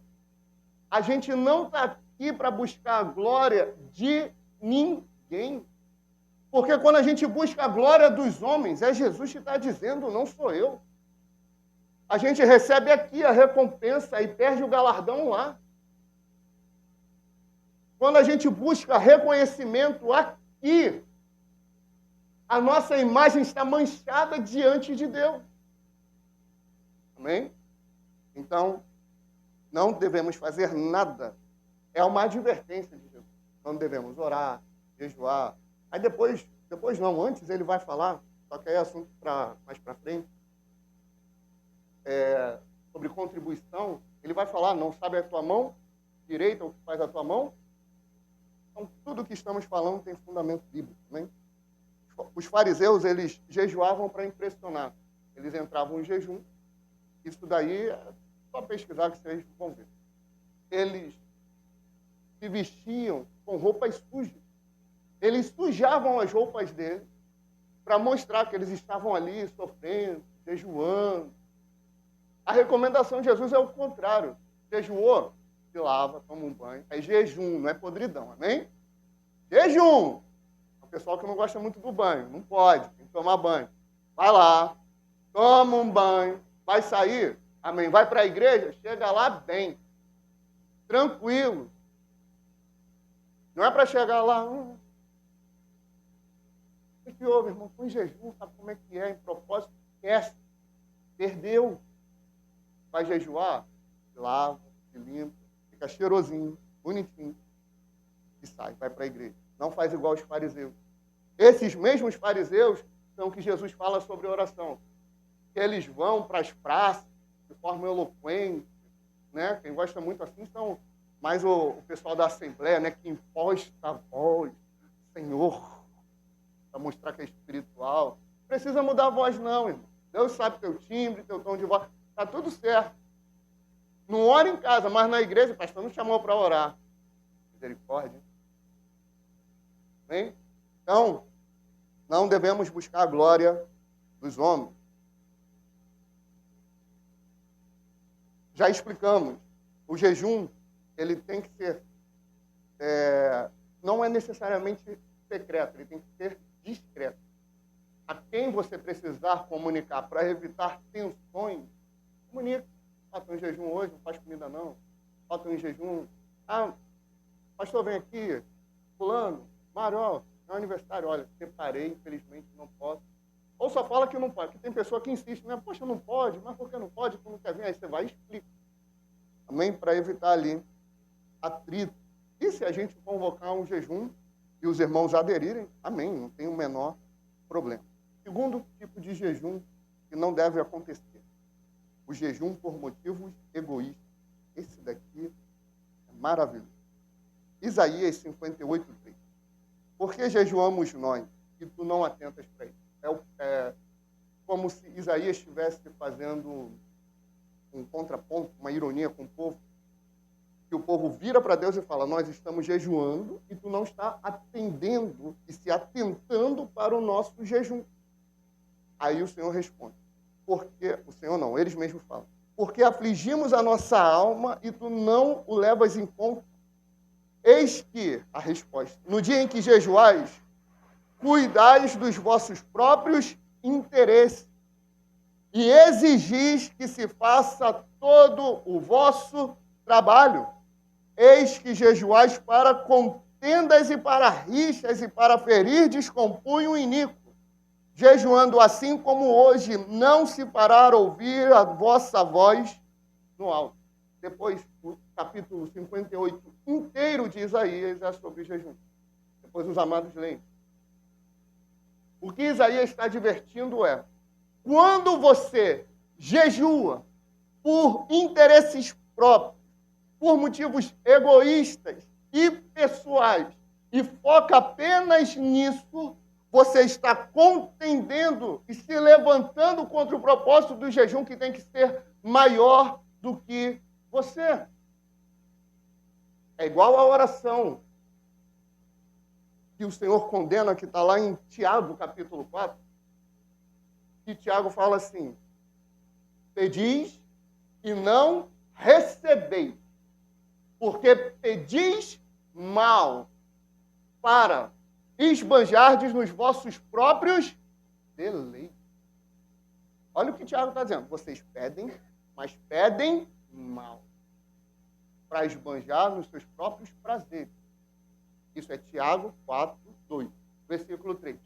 A gente não está aqui para buscar a glória de ninguém. Porque quando a gente busca a glória dos homens, é Jesus que está dizendo, não sou eu. A gente recebe aqui a recompensa e perde o galardão lá. Quando a gente busca reconhecimento aqui, a nossa imagem está manchada diante de Deus. Amém? Então, não devemos fazer nada. É uma advertência de Jesus. Não devemos orar, jejuar. Aí depois não, antes ele vai falar, só que aí é assunto mais para frente, sobre contribuição. Ele vai falar, não sabe a tua mão direita o que faz a tua mão? Então, tudo que estamos falando tem fundamento bíblico. Né? Os fariseus, eles jejuavam para impressionar. Eles entravam em jejum. Isso daí, é só pesquisar que vocês vão ver. Eles se vestiam com roupas sujas. Eles sujavam as roupas deles para mostrar que eles estavam ali sofrendo, jejuando. A recomendação de Jesus é o contrário. Jejuou, se lava, toma um banho. É jejum, não é podridão, amém? Jejum! O pessoal que não gosta muito do banho, não pode, tem que tomar banho. Vai lá, toma um banho, vai sair, amém? Vai para a igreja, chega lá bem, tranquilo. Não é para chegar lá, o que houve, irmão? Foi em jejum, sabe como é que é? Em propósito, esquece. Perdeu. Vai jejuar, se lava, se limpa, fica cheirosinho, bonitinho, e sai, vai para a igreja. Não faz igual os fariseus. Esses mesmos fariseus são que Jesus fala sobre oração. Eles vão para as praças de forma eloquente, né? Quem gosta muito assim são mais o pessoal da Assembleia, né? Que imposta a voz, Senhor, para mostrar que é espiritual. Não precisa mudar a voz, não, irmão. Deus sabe teu timbre, teu tom de voz. Está tudo certo. Não ora em casa, mas na igreja o pastor não chamou para orar. Misericórdia. Bem? Então, não devemos buscar a glória dos homens. Já explicamos. O jejum, ele tem que ser, não é necessariamente secreto, ele tem que ser discreto. A quem você precisar comunicar para evitar tensões, comunica. Estou em jejum hoje, não faz comida não. Estou em jejum. Pastor, vem aqui. Fulano, Mário, é um aniversário. Olha, separei, infelizmente não posso. Ou só fala que não pode, porque tem pessoa que insiste, né? Poxa, não pode, mas por que não pode? Tu não quer vir? Aí você vai e explica. Amém? Para evitar ali atrito. E se a gente convocar um jejum e os irmãos aderirem, amém, não tem o menor problema. Segundo tipo de jejum que não deve acontecer. O jejum por motivos egoístas. Esse daqui é maravilhoso. Isaías 58:3. Por que jejuamos nós e tu não atentas para isso? É como se Isaías estivesse fazendo um contraponto, uma ironia com o povo, que o povo vira para Deus e fala, nós estamos jejuando e tu não está atendendo e se atentando para o nosso jejum. Aí o Senhor responde, porque, o Senhor não, eles mesmos falam, porque afligimos a nossa alma e tu não o levas em conta. Eis que, a resposta, no dia em que jejuais, cuidais dos vossos próprios interesses e exigis que se faça todo o vosso trabalho. Eis que jejuais para contendas e para rixas e para ferir descompunho iníquo. Jejuando assim como hoje, não se parar a ouvir a vossa voz no alto. Depois, o capítulo 58 inteiro de Isaías é sobre jejum. Depois os amados leem. O que Isaías está advertindo é, quando você jejua por interesses próprios, por motivos egoístas e pessoais, e foca apenas nisso, você está contendendo e se levantando contra o propósito do jejum que tem que ser maior do que você. É igual a oração que o Senhor condena, que está lá em Tiago, capítulo 4, que Tiago fala assim, pedis e não recebeis, porque pedis mal para esbanjardes nos vossos próprios deleites. Olha o que Tiago está dizendo. Vocês pedem, mas pedem mal. Para esbanjar nos seus próprios prazeres. Isso é Tiago 4:2, versículo 3.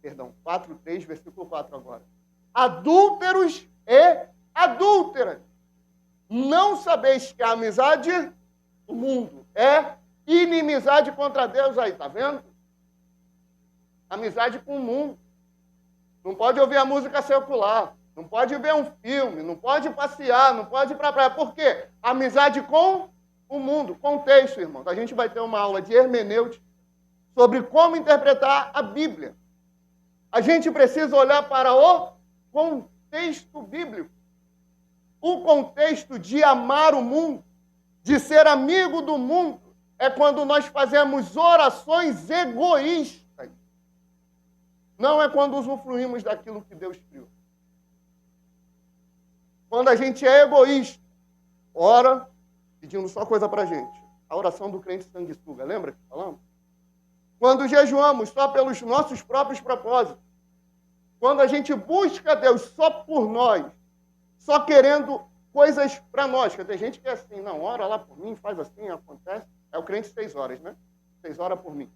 Perdão, 4:3, versículo 4 agora. Adúlteros e adúlteras. Não sabeis que a amizade do mundo é inimizade contra Deus aí, tá vendo? Amizade com o mundo. Não pode ouvir a música secular, não pode ver um filme, não pode passear, não pode ir para a praia. Por quê? Amizade com o mundo. Contexto, irmãos. A gente vai ter uma aula de hermenêutica sobre como interpretar a Bíblia. A gente precisa olhar para o contexto bíblico. O contexto de amar o mundo, de ser amigo do mundo, é quando nós fazemos orações egoístas. Não é quando usufruímos daquilo que Deus criou. Quando a gente é egoísta, ora pedindo só coisa para a gente. A oração do crente sanguessuga, lembra que falamos? Quando jejuamos só pelos nossos próprios propósitos. Quando a gente busca Deus só por nós, só querendo coisas para nós. Porque tem gente que é assim, não, ora lá por mim, faz assim, acontece. É o crente 6 horas, né? 6 horas por mim.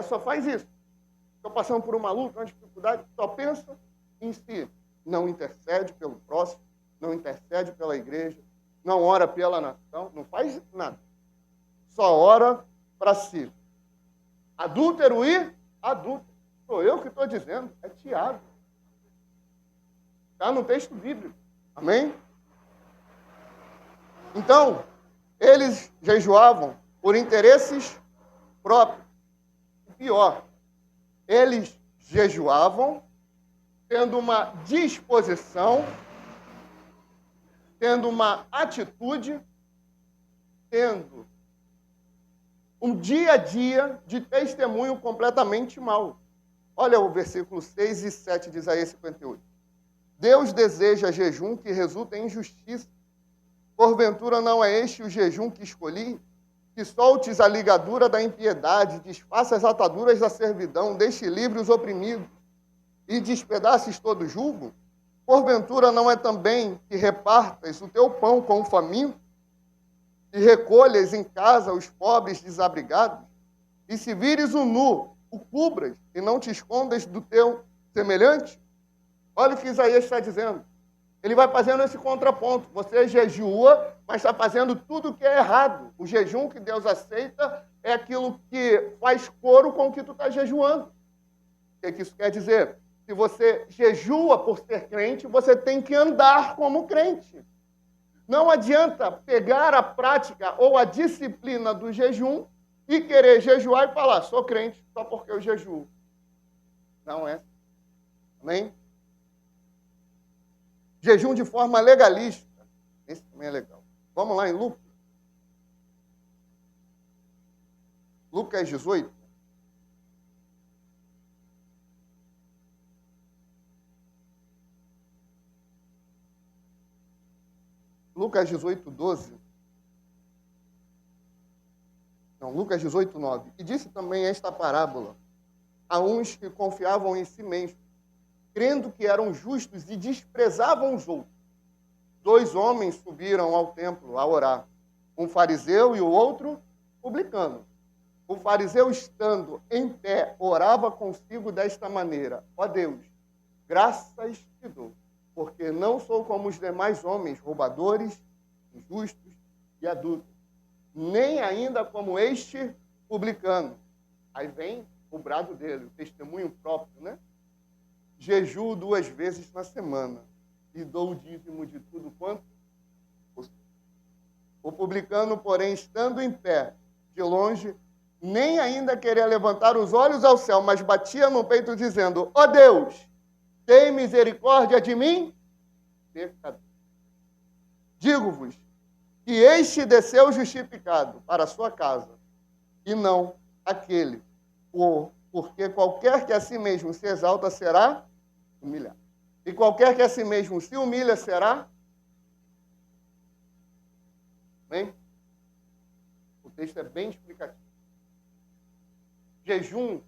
Só faz isso. Estou passando por uma luta, uma dificuldade, só pensa em si. Não intercede pelo próximo, não intercede pela igreja, não ora pela nação, não faz nada. Só ora para si. Adúltero e adúltero. Sou eu que estou dizendo, é Tiago. Está no texto bíblico. Amém? Então, eles jejuavam por interesses próprios. O pior, eles jejuavam tendo uma disposição, tendo uma atitude, tendo um dia a dia de testemunho completamente mau. Olha o versículo 6 e 7 de Isaías 58. Deus deseja jejum que resulta em justiça. Porventura não é este o jejum que escolhi? Que soltes a ligadura da impiedade, desfaça as ataduras da servidão, deixe livre os oprimidos e despedaces todo jugo? Porventura não é também que repartas o teu pão com o faminto e recolhas em casa os pobres desabrigados? E se vires o nu, o cubras e não te escondas do teu semelhante? Olha o que Isaías está dizendo. Ele vai fazendo esse contraponto. Você jejua, mas está fazendo tudo o que é errado. O jejum que Deus aceita é aquilo que faz coro com o que tu está jejuando. O que isso quer dizer? Se você jejua por ser crente, você tem que andar como crente. Não adianta pegar a prática ou a disciplina do jejum e querer jejuar e falar, sou crente só porque eu jejuo. Não é. Amém? Jejum de forma legalista. Esse também é legal. Vamos lá em Lucas. Lucas 18. Lucas 18, 12. Não, Lucas 18, 9. E disse também esta parábola a uns que confiavam em si mesmos, crendo que eram justos e desprezavam os outros. 2 homens subiram ao templo a orar, um fariseu e o outro publicano. O fariseu, estando em pé, orava consigo desta maneira: ó Deus, graças te dou, porque não sou como os demais homens, roubadores, injustos e adúlteros, nem ainda como este publicano. Aí vem o brado dele, o testemunho próprio, né? Jejuo 2 vezes na semana e dou o dízimo de tudo quanto possui. O publicano, porém, estando em pé, de longe, nem ainda queria levantar os olhos ao céu, mas batia no peito dizendo: ó Deus, tem misericórdia de mim, pecador. Digo-vos que este desceu justificado para a sua casa, e não aquele, porque qualquer que a si mesmo se exalta será humilhado. E qualquer que a si mesmo se humilha será. Bem? O texto é bem explicativo. Jejum,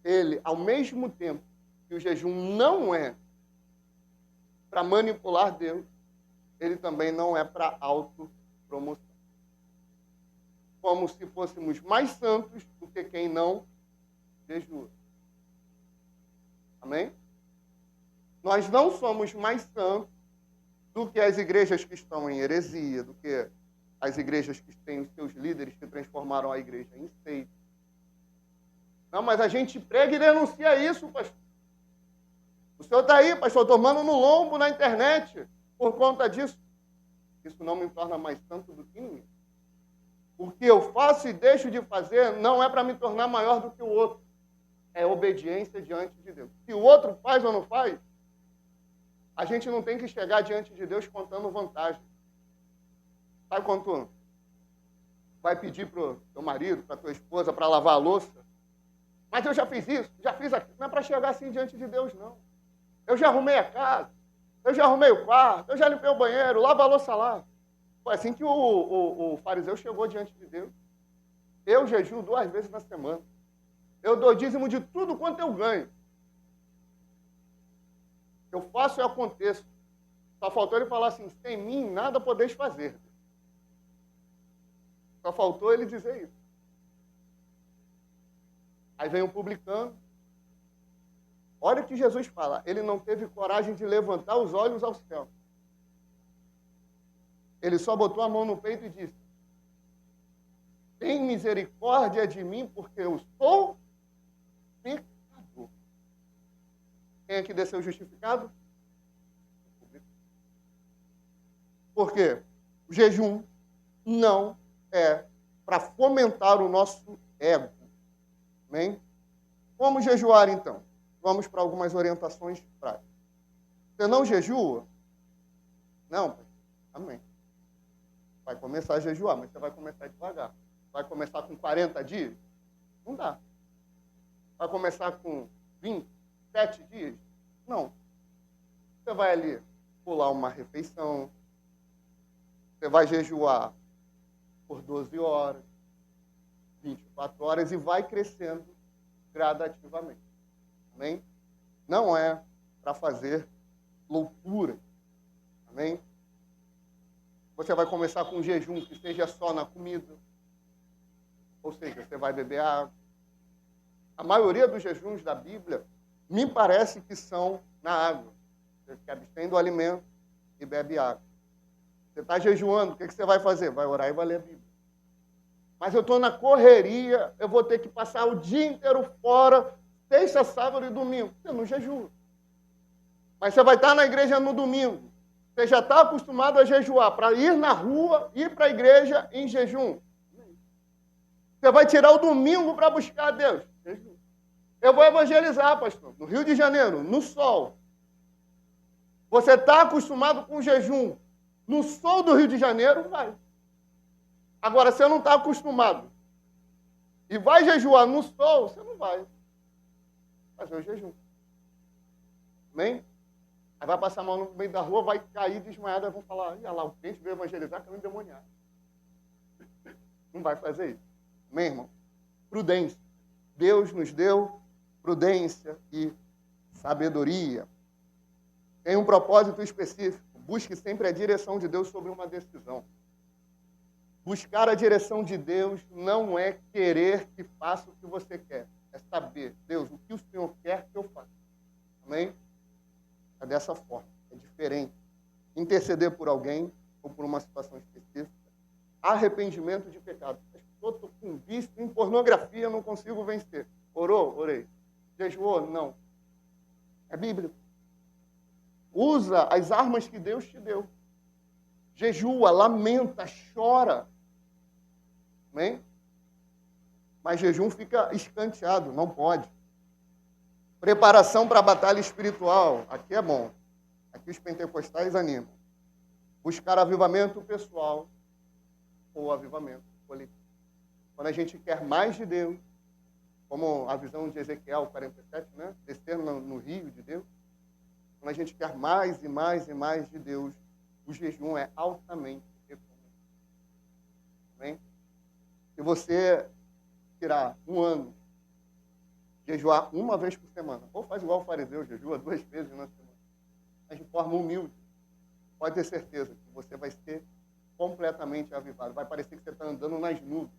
ele, ao mesmo tempo que o jejum não é para manipular Deus, ele também não é para autopromoção. Como se fôssemos mais santos do que quem não jejua. Amém? Nós não somos mais santos do que as igrejas que estão em heresia, do que as igrejas que têm os seus líderes que transformaram a igreja em seita. Não, mas a gente prega e denuncia isso, pastor. O senhor está aí, pastor, tomando no lombo na internet por conta disso. Isso não me torna mais santo do que ninguém. O que eu faço e deixo de fazer não é para me tornar maior do que o outro. é obediência diante de Deus. Se o outro faz ou não faz, a gente não tem que chegar diante de Deus contando vantagem. Sabe quando tu vai pedir para o teu marido, para tua esposa, para lavar a louça? Mas eu já fiz isso, já fiz aquilo. Não é para chegar assim diante de Deus, não. Eu já arrumei a casa, eu já arrumei o quarto, eu já limpei o banheiro, lavo a louça lá. Foi assim que o fariseu chegou diante de Deus. Eu jejuo 2 vezes na semana. Eu dou dízimo de tudo quanto eu ganho. Eu faço e aconteço. Só faltou ele falar assim, sem mim nada podeis fazer. Só faltou ele dizer isso. Aí vem um publicano. Olha o que Jesus fala. Ele não teve coragem de levantar os olhos ao céu. Ele só botou a mão no peito e disse, tem misericórdia de mim, porque eu sou pecador. Quem é que desceu justificado? Por quê? O jejum não é para fomentar o nosso ego. Amém? Como jejuar, então? Vamos para algumas orientações práticas. Você não jejua? Não, amém. Vai começar a jejuar, mas você vai começar devagar. Vai começar com 40 dias? Não dá. Vai começar com 27 dias? Não. Você vai ali pular uma refeição. Você vai jejuar por 12 horas, 24 horas e vai crescendo gradativamente. Amém? Não é para fazer loucura. Amém? Você vai começar com um jejum que seja só na comida. Ou seja, você vai beber água. A maioria dos jejuns da Bíblia me parece que são na água. Você se abstém do alimento e bebe água. Você está jejuando, o que você vai fazer? Vai orar e vai ler a Bíblia. Mas eu estou na correria, eu vou ter que passar o dia inteiro fora, sexta, sábado e domingo. Você não jejua. Mas você vai estar na igreja no domingo. Você já está acostumado a jejuar para ir na rua, ir para a igreja em jejum. Você vai tirar o domingo para buscar a Deus. Jejum. Eu vou evangelizar, pastor, no Rio de Janeiro, no sol. Você está acostumado com o jejum. No sol do Rio de Janeiro, vai. Agora, você não está acostumado e vai jejuar no sol, você não vai fazer o jejum. Amém? Aí vai passar a mão no meio da rua, vai cair desmaiado, aí vão falar, olha lá, o crente veio evangelizar, que é um endemoniado. Não vai fazer isso. Amém, irmão? Prudência. Deus nos deu prudência e sabedoria. Tem um propósito específico. Busque sempre a direção de Deus sobre uma decisão. Buscar a direção de Deus não é querer que faça o que você quer. É saber, Deus, o que o Senhor quer que eu faça. Amém? É dessa forma. É diferente. Interceder por alguém ou por uma situação específica. Arrependimento de pecado. Eu estou com vício em pornografia, não consigo vencer. Orou? Orei. Jejuou? Não. É bíblico. Usa as armas que Deus te deu. Jejua, lamenta, chora. Amém? Mas jejum fica escanteado, não pode. Preparação para a batalha espiritual. Aqui é bom. Aqui os pentecostais animam. Buscar avivamento pessoal ou avivamento coletivo. Quando a gente quer mais de Deus, como a visão de Ezequiel 47, né? Descer no rio de Deus. Quando a gente quer mais e mais e mais de Deus, o jejum é altamente recomendado. Amém? Se você tirar um ano, jejuar uma vez por semana, ou faz igual o fariseu, jejua 2 vezes na semana, mas de forma humilde, pode ter certeza que você vai ser completamente avivado. Vai parecer que você está andando nas nuvens,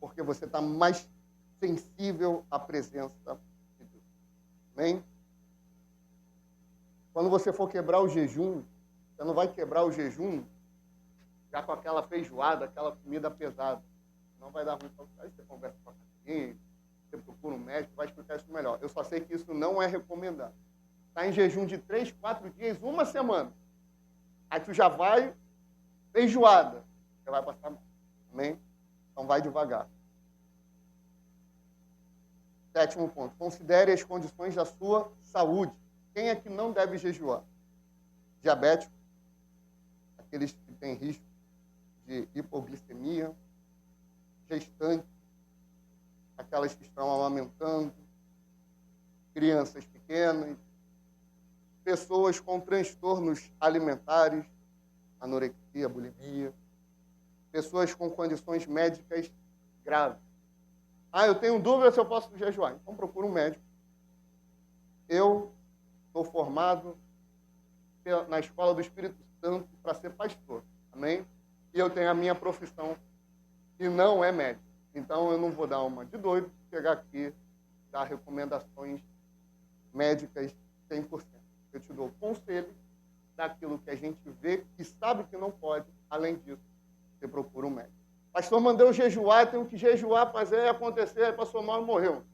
porque você está mais sensível à presença de Deus. Amém? Quando você for quebrar o jejum, você não vai quebrar o jejum já com aquela feijoada, aquela comida pesada. Não vai dar ruim para você. Aí você conversa com a Catarina, você procura um médico, vai explicar isso melhor. Eu só sei que isso não é recomendado. Está em jejum de 3, 4 dias, uma semana. Aí tu já vai feijoada. Você vai passar mal. Amém? Então vai devagar. 7º ponto, considere as condições da sua saúde. Quem é que não deve jejuar? Diabético, aqueles que têm risco de hipoglicemia, gestantes, aquelas que estão amamentando, crianças pequenas, pessoas com transtornos alimentares, anorexia, bulimia, pessoas com condições médicas graves. Eu tenho dúvida se eu posso jejuar. Então procura um médico. Eu sou formado na Escola do Espírito Santo para ser pastor. Amém? E eu tenho a minha profissão, que não é médico. Então eu não vou dar uma de doido, chegar aqui e dar recomendações médicas 100%. Eu te dou conselhos daquilo que a gente vê e sabe que não pode. Além disso, você procura um médico. Pastor, mandei eu jejuar, tenho que jejuar, fazer acontecer, aí pastor Mauro morreu.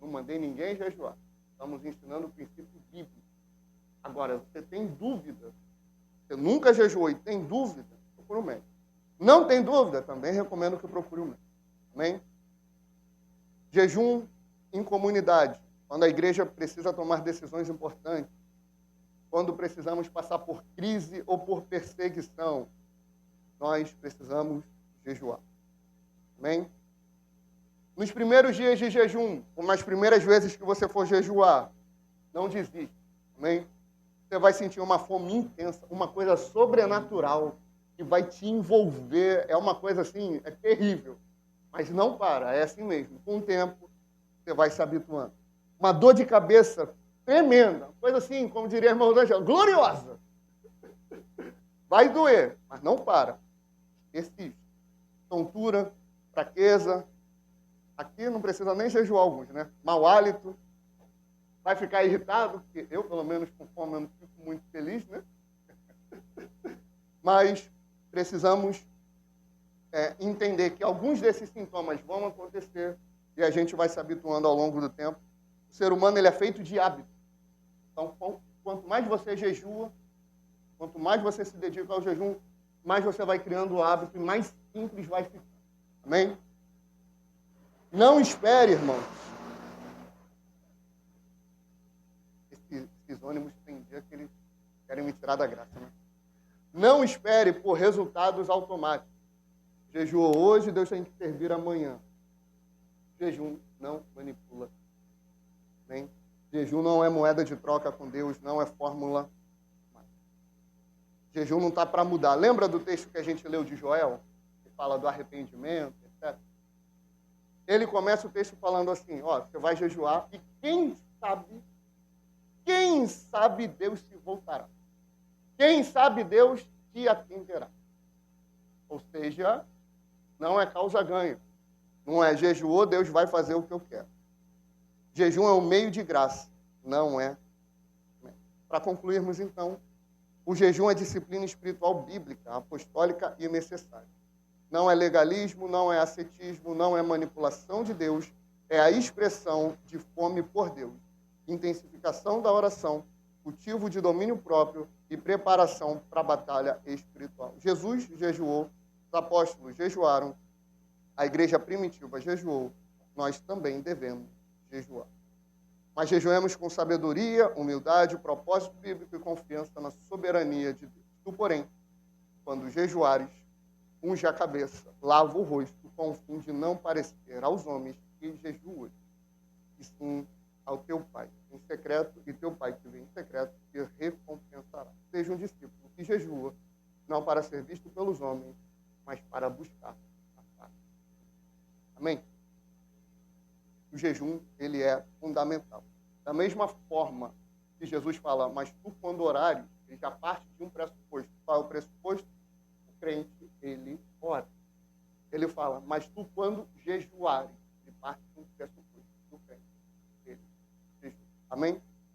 Não mandei ninguém jejuar. Estamos ensinando o princípio bíblico. Agora, você tem dúvida, você nunca jejuou e tem dúvida, procura um médico. Não tem dúvida, também recomendo que procure um médico. Amém? Jejum em comunidade, quando a igreja precisa tomar decisões importantes, quando precisamos passar por crise ou por perseguição, nós precisamos jejuar. Amém? Nos primeiros dias de jejum, ou nas primeiras vezes que você for jejuar, não desista. Amém? Você vai sentir uma fome intensa, uma coisa sobrenatural que vai te envolver. É uma coisa assim, é terrível. Mas não para, é assim mesmo. Com o tempo, você vai se habituando. Uma dor de cabeça tremenda, coisa assim, como diria a irmã Rosângela, gloriosa. Vai doer, mas não para. Persiste. Tontura, fraqueza. Aqui não precisa nem jejuar alguns, né? Mau hálito. Vai ficar irritado, porque eu, pelo menos, com fome, eu não fico muito feliz, né? Mas precisamos entender que alguns desses sintomas vão acontecer e a gente vai se habituando ao longo do tempo. O ser humano ele é feito de hábito. Então, quanto mais você jejua, quanto mais você se dedica ao jejum, mais você vai criando o hábito e mais simples vai ficar. Amém? Não espere, irmãos. Esses ônibus tem dia que eles querem me tirar da graça, né? Não espere por resultados automáticos. Jejuou hoje, Deus tem que servir amanhã. Jejum não manipula. Amém? Jejum não é moeda de troca com Deus, não é fórmula. Jejum não está para mudar. Lembra do texto que a gente leu de Joel? Que fala do arrependimento, etc. Ele começa o texto falando assim, você vai jejuar e quem sabe Deus se voltará. Quem sabe Deus te atenderá. Ou seja, não é causa-ganho. Não é jejuou, Deus vai fazer o que eu quero. Jejum é um meio de graça, não é. Para concluirmos, então, o jejum é disciplina espiritual bíblica, apostólica e necessária. Não é legalismo, não é ascetismo, não é manipulação de Deus, é a expressão de fome por Deus, intensificação da oração, cultivo de domínio próprio e preparação para a batalha espiritual. Jesus jejuou, os apóstolos jejuaram, a igreja primitiva jejuou, nós também devemos jejuar. Mas jejuemos com sabedoria, humildade, propósito bíblico e confiança na soberania de Deus. Tu, porém, quando jejuares, unge a cabeça, lava o rosto, com o fim de não parecer aos homens que jejuam, e sim ao teu Pai em secreto, e teu Pai que vem em secreto te recompensará. Seja um discípulo que jejua, não para ser visto pelos homens, mas para buscar a paz. Amém? O jejum, ele é fundamental. Da mesma forma que Jesus fala, mas tu, quando orares, ele já parte de um pressuposto. Qual é o pressuposto? O crente, ele ora. Ele fala, mas tu, quando jejuares, ele parte de um pressuposto do crente. Ele jejua. Amém?